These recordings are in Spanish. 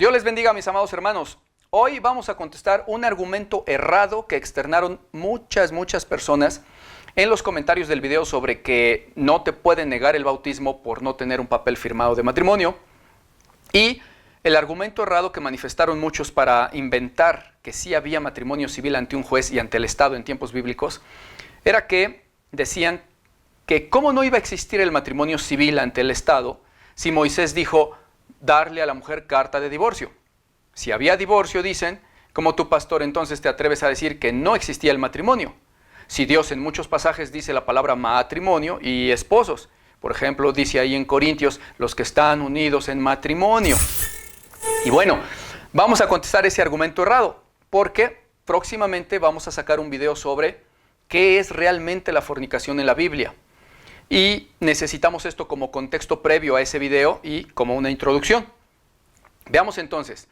Dios les bendiga, mis amados hermanos. Hoy vamos a contestar un argumento errado que externaron muchas personas en los comentarios del video sobre que no te pueden negar el bautismo por no tener un papel firmado de matrimonio. Y el argumento errado que manifestaron muchos para inventar que sí había matrimonio civil ante un juez y ante el Estado en tiempos bíblicos, era que decían que cómo no iba a existir el matrimonio civil ante el Estado si Moisés dijo darle a la mujer carta de divorcio. Si había divorcio, dicen, ¿cómo tú, pastor, entonces te atreves a decir que no existía el matrimonio? Si Dios en muchos pasajes dice la palabra matrimonio y esposos. Por ejemplo, dice ahí en Corintios, los que están unidos en matrimonio. Y bueno, vamos a contestar ese argumento errado, porque próximamente vamos a sacar un video sobre qué es realmente la fornicación en la Biblia. Y necesitamos esto como contexto previo a ese video y como una introducción. Veamos entonces,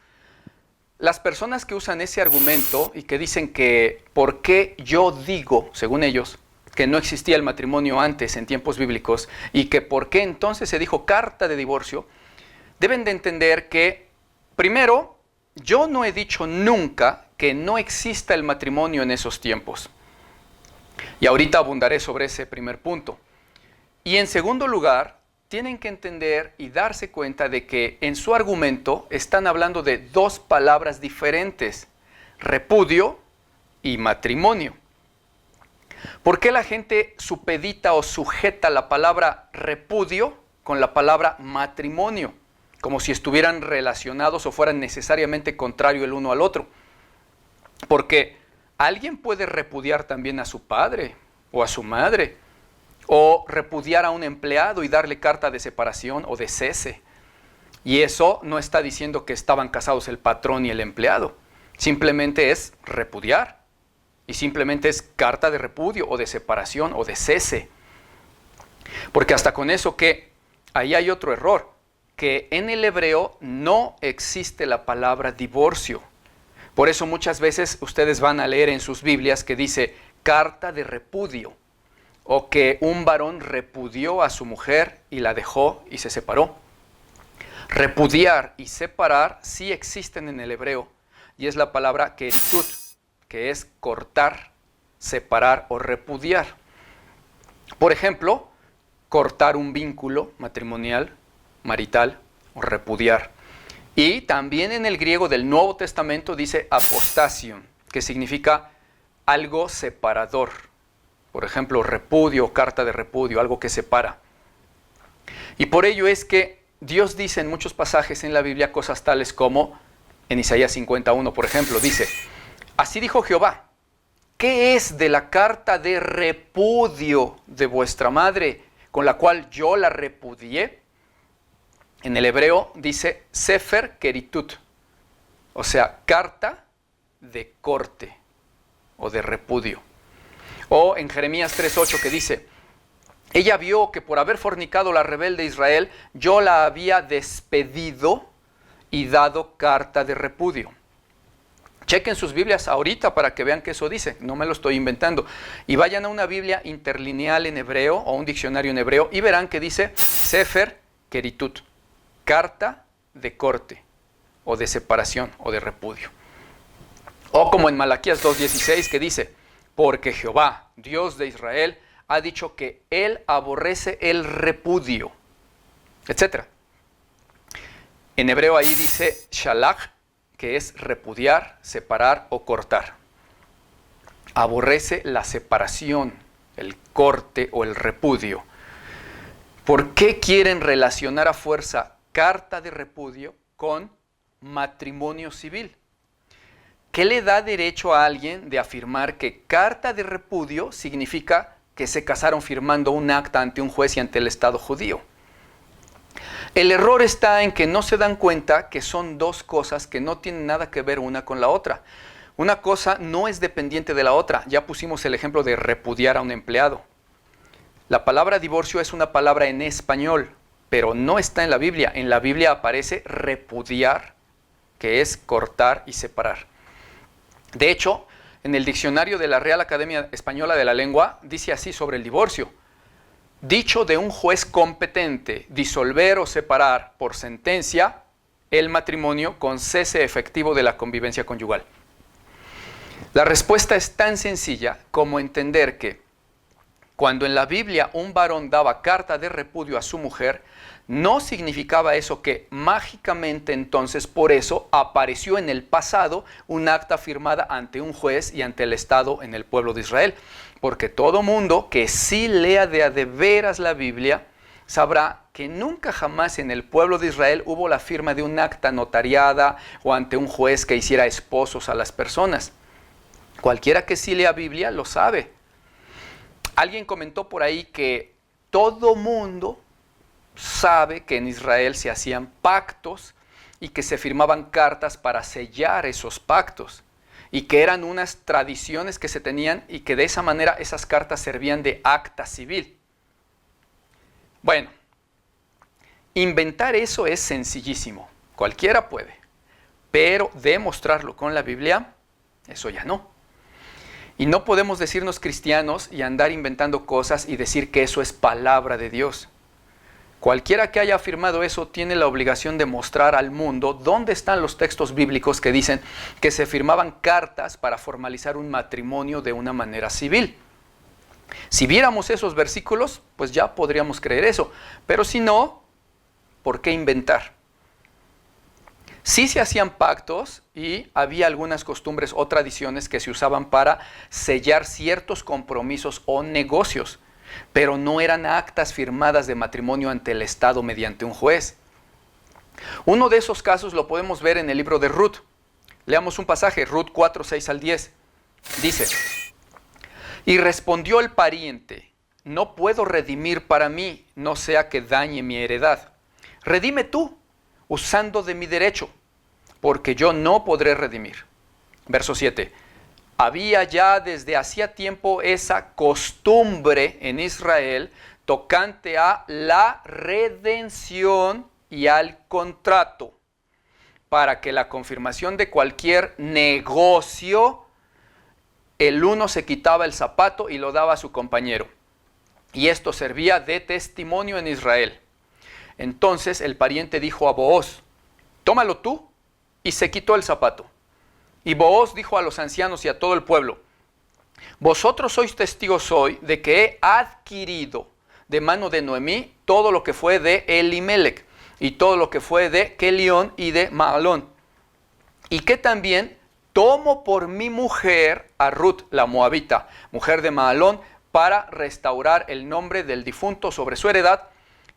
las personas que usan ese argumento y que dicen que ¿por qué yo digo, según ellos, que no existía el matrimonio antes en tiempos bíblicos y que por qué entonces se dijo carta de divorcio? Deben de entender que, primero, yo no he dicho nunca que no exista el matrimonio en esos tiempos. Y ahorita abundaré sobre ese primer punto. Y en segundo lugar, tienen que entender y darse cuenta de que en su argumento están hablando de dos palabras diferentes, repudio y matrimonio. ¿Por qué la gente supedita o sujeta la palabra repudio con la palabra matrimonio? Como si estuvieran relacionados o fueran necesariamente contrarios el uno al otro. Porque alguien puede repudiar también a su padre o a su madre, o repudiar a un empleado y darle carta de separación o de cese. Y eso no está diciendo que estaban casados el patrón y el empleado. Simplemente es repudiar. Y simplemente es carta de repudio o de separación o de cese. Porque hasta con eso que ahí hay otro error, que en el hebreo no existe la palabra divorcio. Por eso muchas veces ustedes van a leer en sus Biblias que dice carta de repudio. O que un varón repudió a su mujer y la dejó y se separó. Repudiar y separar sí existen en el hebreo. Y es la palabra ketut, que es cortar, separar o repudiar. Por ejemplo, cortar un vínculo matrimonial, marital o repudiar. Y también en el griego del Nuevo Testamento dice apostasion, que significa algo separador. Por ejemplo, repudio, carta de repudio, algo que separa. Y por ello es que Dios dice en muchos pasajes en la Biblia cosas tales como, en Isaías 51, por ejemplo, dice, así dijo Jehová, ¿qué es de la carta de repudio de vuestra madre, con la cual yo la repudié? En el hebreo dice Sefer Keritut, o sea, carta de corte o de repudio. O en Jeremías 3:8 que dice, ella vio que por haber fornicado la rebelde Israel, yo la había despedido y dado carta de repudio. Chequen sus Biblias ahorita para que vean que eso dice, no me lo estoy inventando. Y vayan a una Biblia interlineal en hebreo o un diccionario en hebreo y verán que dice Sefer Keritut, carta de corte o de separación o de repudio. O como en Malaquías 2:16 que dice, porque Jehová, Dios de Israel, ha dicho que Él aborrece el repudio, etc. En hebreo ahí dice shalach, que es repudiar, separar o cortar. Aborrece la separación, el corte o el repudio. ¿Por qué quieren relacionar a fuerza carta de repudio con matrimonio civil? ¿Qué le da derecho a alguien de afirmar que carta de repudio significa que se casaron firmando un acta ante un juez y ante el Estado judío? El error está en que no se dan cuenta que son dos cosas que no tienen nada que ver una con la otra. Una cosa no es dependiente de la otra. Ya pusimos el ejemplo de repudiar a un empleado. La palabra divorcio es una palabra en español, pero no está en la Biblia. En la Biblia aparece repudiar, que es cortar y separar. De hecho, en el diccionario de la Real Academia Española de la Lengua, dice así sobre el divorcio. Dicho de un juez competente, disolver o separar por sentencia el matrimonio con cese efectivo de la convivencia conyugal? La respuesta es tan sencilla como entender que cuando en la Biblia un varón daba carta de repudio a su mujer, no significaba eso que mágicamente entonces por eso apareció en el pasado un acta firmada ante un juez y ante el Estado en el pueblo de Israel. Porque todo mundo que sí lea de a de veras la Biblia sabrá que nunca jamás en el pueblo de Israel hubo la firma de un acta notariada o ante un juez que hiciera esposos a las personas. Cualquiera que sí lea Biblia lo sabe. Alguien comentó por ahí que todo mundo sabe que en Israel se hacían pactos y que se firmaban cartas para sellar esos pactos y que eran unas tradiciones que se tenían y que de esa manera esas cartas servían de acta civil. Bueno, inventar eso es sencillísimo, cualquiera puede, pero demostrarlo con la Biblia, eso ya no. Y no podemos decirnos cristianos y andar inventando cosas y decir que eso es palabra de Dios. Cualquiera que haya afirmado eso tiene la obligación de mostrar al mundo dónde están los textos bíblicos que dicen que se firmaban cartas para formalizar un matrimonio de una manera civil. Si viéramos esos versículos, pues ya podríamos creer eso. Pero si no, ¿por qué inventar? Sí se hacían pactos y había algunas costumbres o tradiciones que se usaban para sellar ciertos compromisos o negocios, pero no eran actas firmadas de matrimonio ante el Estado mediante un juez. Uno de esos casos lo podemos ver en el libro de Ruth. Leamos un pasaje, Ruth 4, 6 al 10. Dice: y respondió el pariente: no puedo redimir para mí, no sea que dañe mi heredad. Redime tú, usando de mi derecho, porque yo no podré redimir. Verso 7. Había ya desde hacía tiempo esa costumbre en Israel tocante a la redención y al contrato, para que la confirmación de cualquier negocio, el uno se quitaba el zapato y lo daba a su compañero. Y esto servía de testimonio en Israel. Entonces el pariente dijo a Booz: tómalo tú, y se quitó el zapato. Y Booz dijo a los ancianos y a todo el pueblo: vosotros sois testigos hoy de que he adquirido de mano de Noemí todo lo que fue de Elimelec, y todo lo que fue de Kelión y de Mahalón, y que también tomo por mi mujer a Ruth la moabita, mujer de Mahalón, para restaurar el nombre del difunto sobre su heredad,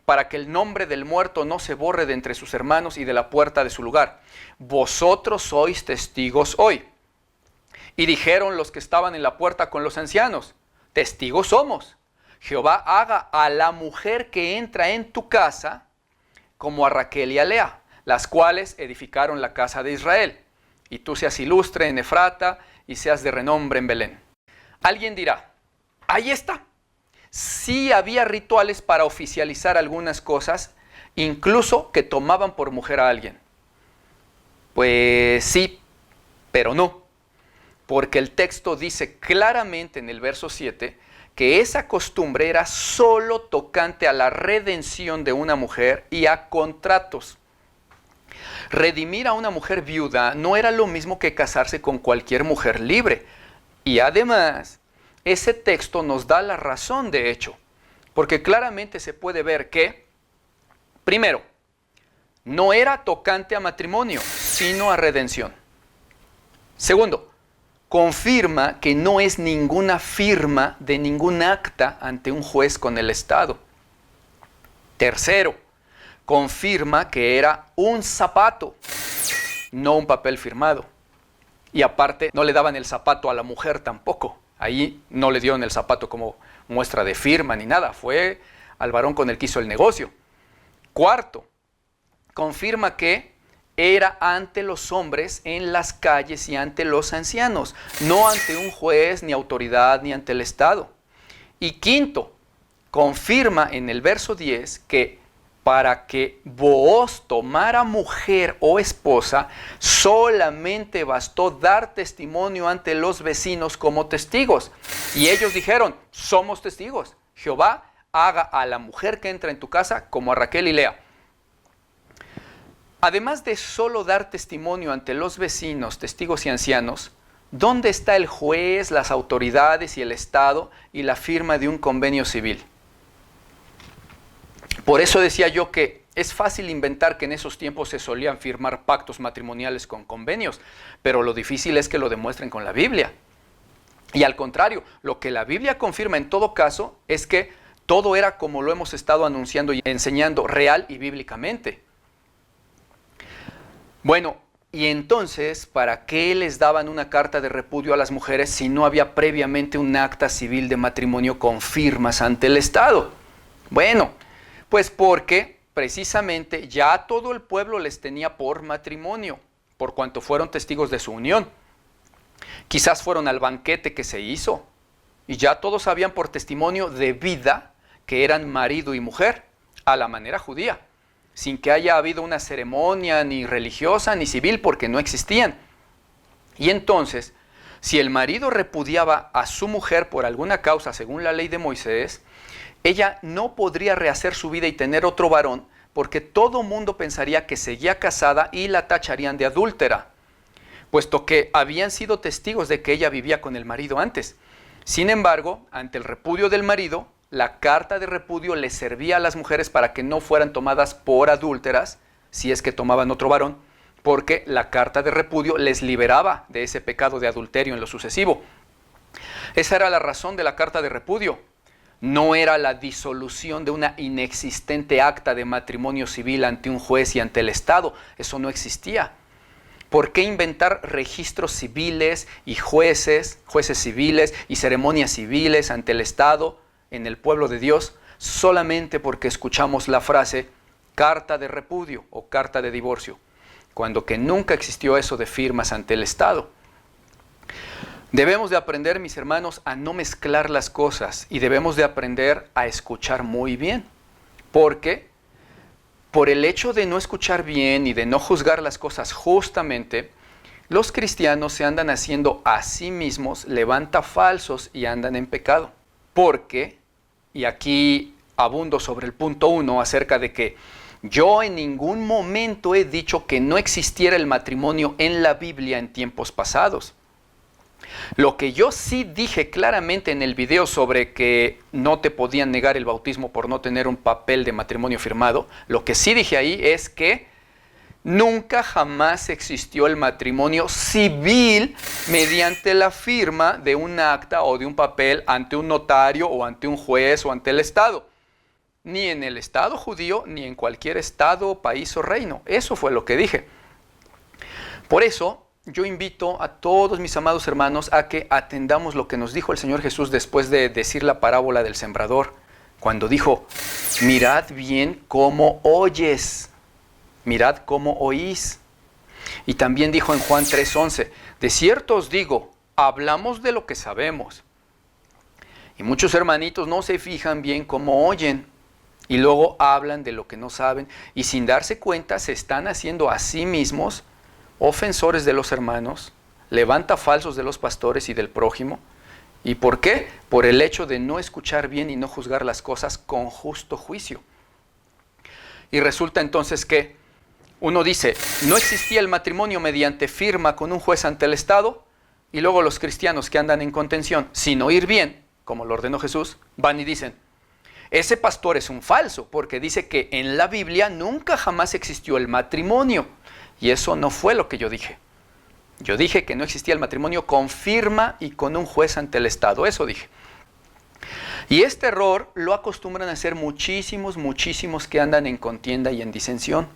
para que el nombre del muerto no se borre de entre sus hermanos y de la puerta de su lugar. Vosotros sois testigos hoy. Y dijeron los que estaban en la puerta con los ancianos: testigos somos. Jehová haga a la mujer que entra en tu casa como a Raquel y a Lea, las cuales edificaron la casa de Israel. Y tú seas ilustre en Efrata y seas de renombre en Belén. Alguien dirá: ahí está. Sí había rituales para oficializar algunas cosas, incluso que tomaban por mujer a alguien. Pues sí, pero no. Porque el texto dice claramente en el verso 7 que esa costumbre era solo tocante a la redención de una mujer y a contratos. Redimir a una mujer viuda no era lo mismo que casarse con cualquier mujer libre. Y además, ese texto nos da la razón de hecho, porque claramente se puede ver que, primero, no era tocante a matrimonio, sino a redención. Segundo, confirma que no es ninguna firma de ningún acta ante un juez con el Estado. Tercero, confirma que era un zapato, no un papel firmado. Y aparte, no le daban el zapato a la mujer tampoco. Ahí no le dieron el zapato como muestra de firma ni nada. Fue al varón con el que hizo el negocio. Cuarto, confirma que era ante los hombres en las calles y ante los ancianos, no ante un juez, ni autoridad, ni ante el Estado. Y quinto, confirma en el verso 10 que para que Booz tomara mujer o esposa, solamente bastó dar testimonio ante los vecinos como testigos. Y ellos dijeron: somos testigos. Jehová haga a la mujer que entra en tu casa como a Raquel y Lea. Además de solo dar testimonio ante los vecinos, testigos y ancianos, ¿dónde está el juez, las autoridades y el Estado y la firma de un convenio civil? Por eso decía yo que es fácil inventar que en esos tiempos se solían firmar pactos matrimoniales con convenios, pero lo difícil es que lo demuestren con la Biblia. Y al contrario, lo que la Biblia confirma en todo caso es que todo era como lo hemos estado anunciando y enseñando real y bíblicamente. Bueno, y entonces, ¿para qué les daban una carta de repudio a las mujeres si no había previamente un acta civil de matrimonio con firmas ante el Estado? Bueno, pues porque precisamente ya todo el pueblo les tenía por matrimonio, por cuanto fueron testigos de su unión. Quizás fueron al banquete que se hizo y ya todos sabían por testimonio de vida que eran marido y mujer, a la manera judía, sin que haya habido una ceremonia ni religiosa ni civil porque no existían. Y entonces, si el marido repudiaba a su mujer por alguna causa según la ley de Moisés, ella no podría rehacer su vida y tener otro varón porque todo mundo pensaría que seguía casada y la tacharían de adúltera, puesto que habían sido testigos de que ella vivía con el marido antes. Sin embargo, ante el repudio del marido, la carta de repudio les servía a las mujeres para que no fueran tomadas por adúlteras, si es que tomaban otro varón, porque la carta de repudio les liberaba de ese pecado de adulterio en lo sucesivo. Esa era la razón de la carta de repudio. No era la disolución de una inexistente acta de matrimonio civil ante un juez y ante el Estado. Eso no existía. ¿Por qué inventar registros civiles y jueces civiles y ceremonias civiles ante el Estado en el pueblo de Dios solamente porque escuchamos la frase carta de repudio o carta de divorcio, cuando que nunca existió eso de firmas ante el Estado? Debemos de aprender, mis hermanos, a no mezclar las cosas y debemos de aprender a escuchar muy bien, porque por el hecho de no escuchar bien y de no juzgar las cosas justamente, los cristianos se andan haciendo a sí mismos levantafalsos y andan en pecado. Porque, y aquí abundo sobre el punto 1 acerca de que yo en ningún momento he dicho que no existiera el matrimonio en la Biblia en tiempos pasados. Lo que yo sí dije claramente en el video sobre que no te podían negar el bautismo por no tener un papel de matrimonio firmado, lo que sí dije ahí es que nunca jamás existió el matrimonio civil mediante la firma de un acta o de un papel ante un notario o ante un juez o ante el Estado. Ni en el Estado judío, ni en cualquier estado, país o reino. Eso fue lo que dije. Por eso, yo invito a todos mis amados hermanos a que atendamos lo que nos dijo el Señor Jesús después de decir la parábola del sembrador, cuando dijo, mirad bien cómo oyes, mirad cómo oís. Y también dijo en Juan 3:11, de cierto os digo, hablamos de lo que sabemos. Y muchos hermanitos no se fijan bien cómo oyen y luego hablan de lo que no saben y sin darse cuenta se están haciendo a sí mismos ofensores de los hermanos, levantafalsos de los pastores y del prójimo. ¿Y por qué? Por el hecho de no escuchar bien y no juzgar las cosas con justo juicio. Y resulta entonces que uno dice, no existía el matrimonio mediante firma con un juez ante el Estado, y luego los cristianos que andan en contención, sin oír bien, como lo ordenó Jesús, van y dicen, ese pastor es un falso, porque dice que en la Biblia nunca jamás existió el matrimonio. Y eso no fue lo que yo dije. Yo dije que no existía el matrimonio con firma y con un juez ante el Estado. Eso dije. Y este error lo acostumbran a hacer muchísimos que andan en contienda y en disensión.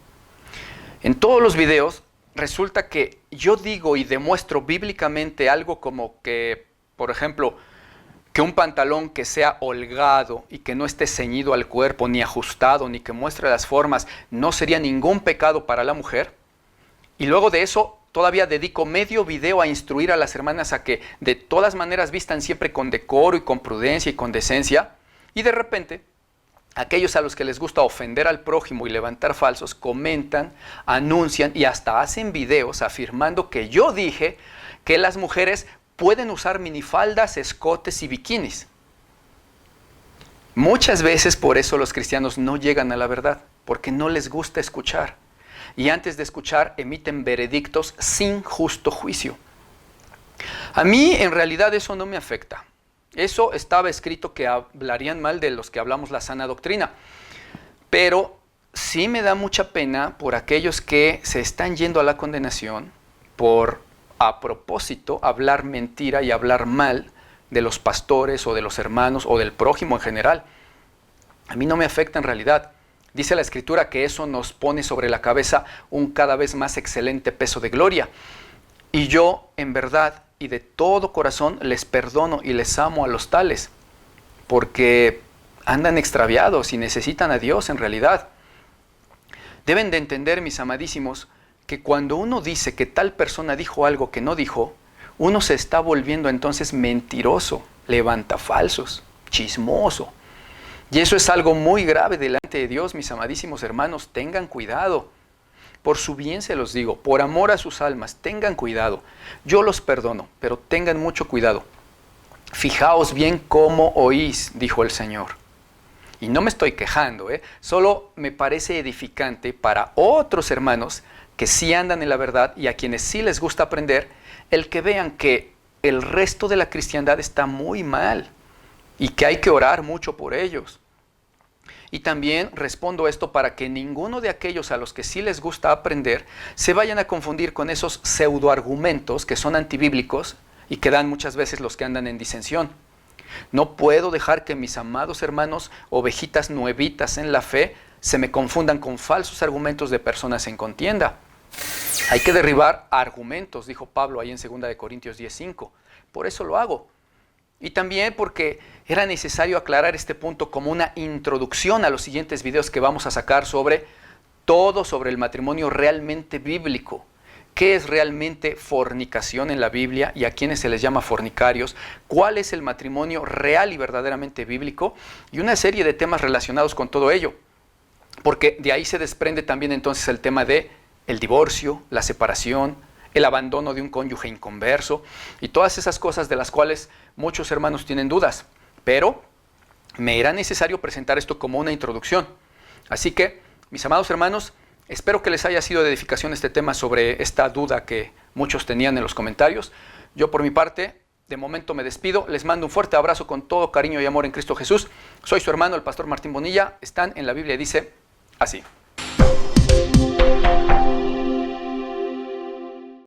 En todos los videos resulta que yo digo y demuestro bíblicamente algo como que, por ejemplo, que un pantalón que sea holgado y que no esté ceñido al cuerpo, ni ajustado, ni que muestre las formas, no sería ningún pecado para la mujer. Y luego de eso, todavía dedico medio video a instruir a las hermanas a que de todas maneras vistan siempre con decoro y con prudencia y con decencia. Y de repente, aquellos a los que les gusta ofender al prójimo y levantar falsos, comentan, anuncian y hasta hacen videos afirmando que yo dije que las mujeres pueden usar minifaldas, escotes y bikinis. Muchas veces por eso los cristianos no llegan a la verdad, porque no les gusta escuchar. y antes de escuchar emiten veredictos sin justo juicio. A mí en realidad eso no me afecta. Eso estaba escrito que hablarían mal de los que hablamos la sana doctrina. Pero sí me da mucha pena por aquellos que se están yendo a la condenación por, a propósito, hablar mentira y hablar mal de los pastores o de los hermanos o del prójimo en general. A mí no me afecta en realidad. Dice la Escritura que eso nos pone sobre la cabeza un cada vez más excelente peso de gloria. Y yo, en verdad y de todo corazón, les perdono y les amo a los tales, porque andan extraviados y necesitan a Dios en realidad. Deben de entender, mis amadísimos, que cuando uno dice que tal persona dijo algo que no dijo, uno se está volviendo entonces mentiroso, levantafalsos, chismoso. Y eso es algo muy grave delante de Dios, mis amadísimos hermanos. Tengan cuidado. Por su bien se los digo, por amor a sus almas, tengan cuidado. Yo los perdono, pero tengan mucho cuidado. Fijaos bien cómo oís, dijo el Señor. Y no me estoy quejando, solo me parece edificante para otros hermanos que sí andan en la verdad y a quienes sí les gusta aprender, el que vean que el resto de la cristiandad está muy mal y que hay que orar mucho por ellos. Y también respondo esto para que ninguno de aquellos a los que sí les gusta aprender se vayan a confundir con esos pseudoargumentos que son antibíblicos y que dan muchas veces los que andan en disensión. No puedo dejar que mis amados hermanos, ovejitas nuevitas en la fe, se me confundan con falsos argumentos de personas en contienda. Hay que derribar argumentos, dijo Pablo ahí en 2 Corintios 10:5. Por eso lo hago. Y también porque era necesario aclarar este punto como una introducción a los siguientes videos que vamos a sacar sobre el matrimonio realmente bíblico. ¿Qué es realmente fornicación en la Biblia y a quienes se les llama fornicarios? ¿Cuál es el matrimonio real y verdaderamente bíblico? Y una serie de temas relacionados con todo ello. Porque de ahí se desprende también entonces el tema de el divorcio, la separación, el abandono de un cónyuge inconverso y todas esas cosas de las cuales muchos hermanos tienen dudas. Pero me era necesario presentar esto como una introducción. Así que, mis amados hermanos, espero que les haya sido de edificación este tema sobre esta duda que muchos tenían en los comentarios. Yo por mi parte, de momento me despido. Les mando un fuerte abrazo con todo cariño y amor en Cristo Jesús. Soy su hermano, el pastor Martín Bonilla. Están en la Biblia y dice así.